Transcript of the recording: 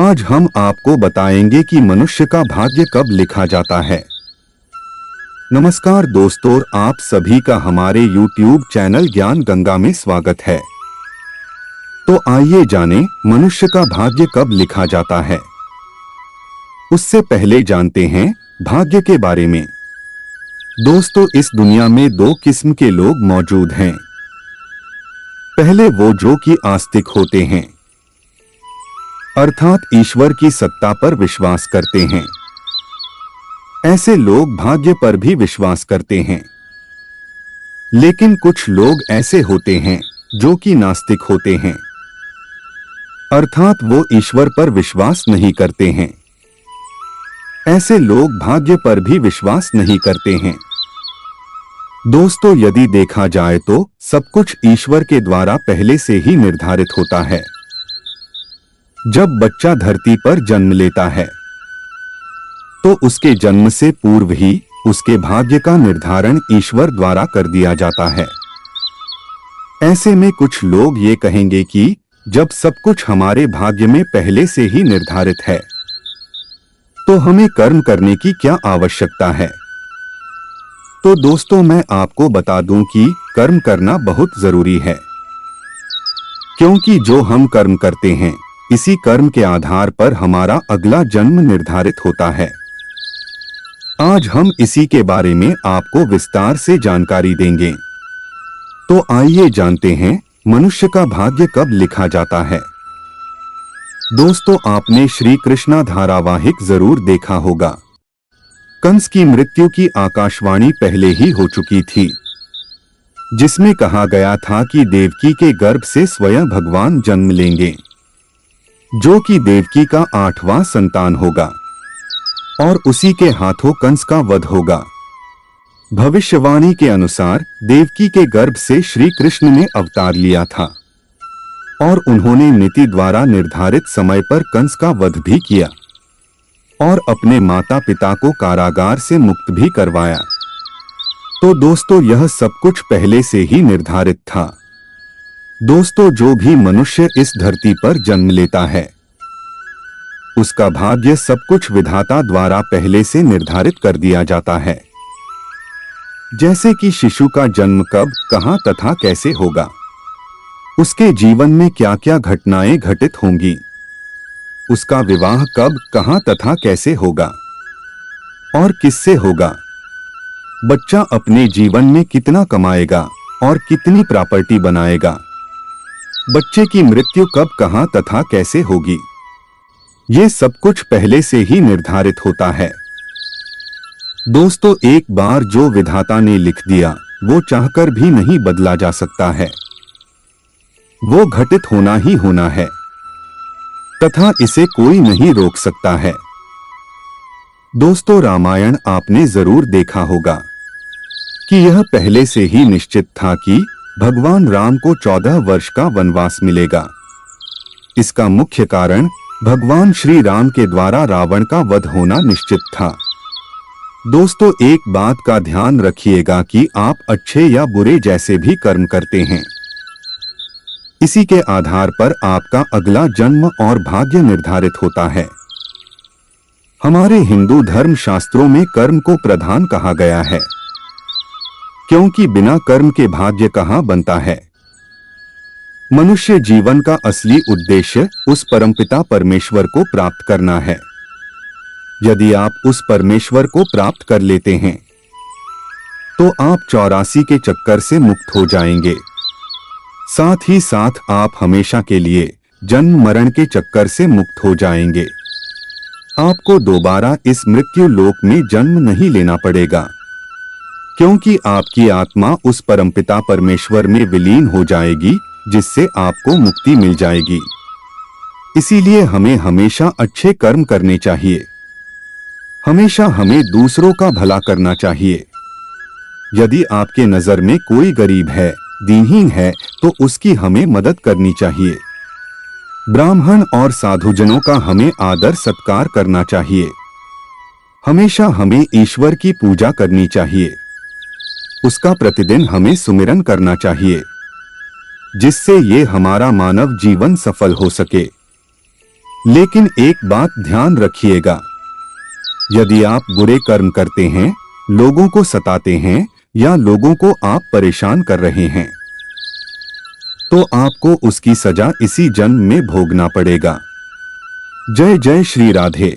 आज हम आपको बताएंगे कि मनुष्य का भाग्य कब लिखा जाता है। नमस्कार दोस्तों, आप सभी का हमारे YouTube चैनल ज्ञान गंगा में स्वागत है। तो आइए जानें मनुष्य का भाग्य कब लिखा जाता है। उससे पहले जानते हैं भाग्य के बारे में। दोस्तों, इस दुनिया में दो किस्म के लोग मौजूद हैं। पहले वो जो कि आस्तिक होते हैं, अर्थात ईश्वर की सत्ता पर विश्वास करते हैं। ऐसे लोग भाग्य पर भी विश्वास करते हैं। लेकिन कुछ लोग ऐसे होते हैं जो कि नास्तिक होते हैं, अर्थात वो ईश्वर पर विश्वास नहीं करते हैं। ऐसे लोग भाग्य पर भी विश्वास नहीं करते हैं। दोस्तों, यदि देखा जाए तो सब कुछ ईश्वर के द्वारा पहले से ही निर्धारित होता है। जब बच्चा धरती पर जन्म लेता है तो उसके जन्म से पूर्व ही उसके भाग्य का निर्धारण ईश्वर द्वारा कर दिया जाता है। ऐसे में कुछ लोग ये कहेंगे कि जब सब कुछ हमारे भाग्य में पहले से ही निर्धारित है तो हमें कर्म करने की क्या आवश्यकता है। तो दोस्तों, मैं आपको बता दूं कि कर्म करना बहुत जरूरी है, क्योंकि जो हम कर्म करते हैं इसी कर्म के आधार पर हमारा अगला जन्म निर्धारित होता है। आज हम इसी के बारे में आपको विस्तार से जानकारी देंगे। तो आइए जानते हैं मनुष्य का भाग्य कब लिखा जाता है। दोस्तों, आपने श्री कृष्णा धारावाहिक जरूर देखा होगा। कंस की मृत्यु की आकाशवाणी पहले ही हो चुकी थी, जिसमें कहा गया था कि देवकी के गर्भ से स्वयं भगवान जन्म लेंगे, जो कि देवकी का 8वां संतान होगा और उसी के हाथों कंस का वध होगा। भविष्यवाणी के अनुसार देवकी के गर्भ से श्री कृष्ण ने अवतार लिया था और उन्होंने नीति द्वारा निर्धारित समय पर कंस का वध भी किया और अपने माता पिता को कारागार से मुक्त भी करवाया। तो दोस्तों, यह सब कुछ पहले से ही निर्धारित था। दोस्तों, जो भी मनुष्य इस धरती पर जन्म लेता है उसका भाग्य सब कुछ विधाता द्वारा पहले से निर्धारित कर दिया जाता है। जैसे कि शिशु का जन्म कब, कहां तथा कैसे होगा, उसके जीवन में क्या क्या घटनाएं घटित होंगी, उसका विवाह कब, कहां तथा कैसे होगा और किससे होगा, बच्चा अपने जीवन में कितना कमाएगा और कितनी प्रॉपर्टी बनाएगा, बच्चे की मृत्यु कब, कहां तथा कैसे होगी, ये सब कुछ पहले से ही निर्धारित होता है। दोस्तों, एक बार जो विधाता ने लिख दिया वो चाहकर भी नहीं बदला जा सकता है। वो घटित होना ही होना है तथा इसे कोई नहीं रोक सकता है। दोस्तों, रामायण आपने जरूर देखा होगा कि यह पहले से ही निश्चित था कि भगवान राम को 14 वर्ष का वनवास मिलेगा। इसका मुख्य कारण भगवान श्री राम के द्वारा रावण का वध होना निश्चित था। दोस्तों, एक बात का ध्यान रखिएगा कि आप अच्छे या बुरे जैसे भी कर्म करते हैं, इसी के आधार पर आपका अगला जन्म और भाग्य निर्धारित होता है। हमारे हिंदू धर्म शास्त्रों में कर्म को प्रधान कहा गया है, क्योंकि बिना कर्म के भाग्य कहां बनता है। मनुष्य जीवन का असली उद्देश्य उस परमपिता परमेश्वर को प्राप्त करना है। यदि आप उस परमेश्वर को प्राप्त कर लेते हैं तो आप 84 के चक्कर से मुक्त हो जाएंगे। साथ ही साथ आप हमेशा के लिए जन्म मरण के चक्कर से मुक्त हो जाएंगे। आपको दोबारा इस मृत्यु लोक में जन्म नहीं लेना पड़ेगा, क्योंकि आपकी आत्मा उस परमपिता परमेश्वर में विलीन हो जाएगी, जिससे आपको मुक्ति मिल जाएगी। इसीलिए हमें हमेशा अच्छे कर्म करने चाहिए। हमेशा हमें दूसरों का भला करना चाहिए। यदि आपके नजर में कोई गरीब है, दीनहीन है, तो उसकी हमें मदद करनी चाहिए। ब्राह्मण और साधुजनों का हमें आदर सत्कार करना चाहिए। हमेशा हमें ईश्वर की पूजा करनी चाहिए। उसका प्रतिदिन हमें सुमिरन करना चाहिए, जिससे ये हमारा मानव जीवन सफल हो सके। लेकिन एक बात ध्यान रखिएगा, यदि आप बुरे कर्म करते हैं, लोगों को सताते हैं या लोगों को आप परेशान कर रहे हैं, तो आपको उसकी सजा इसी जन्म में भोगना पड़ेगा। जय जय श्री राधे।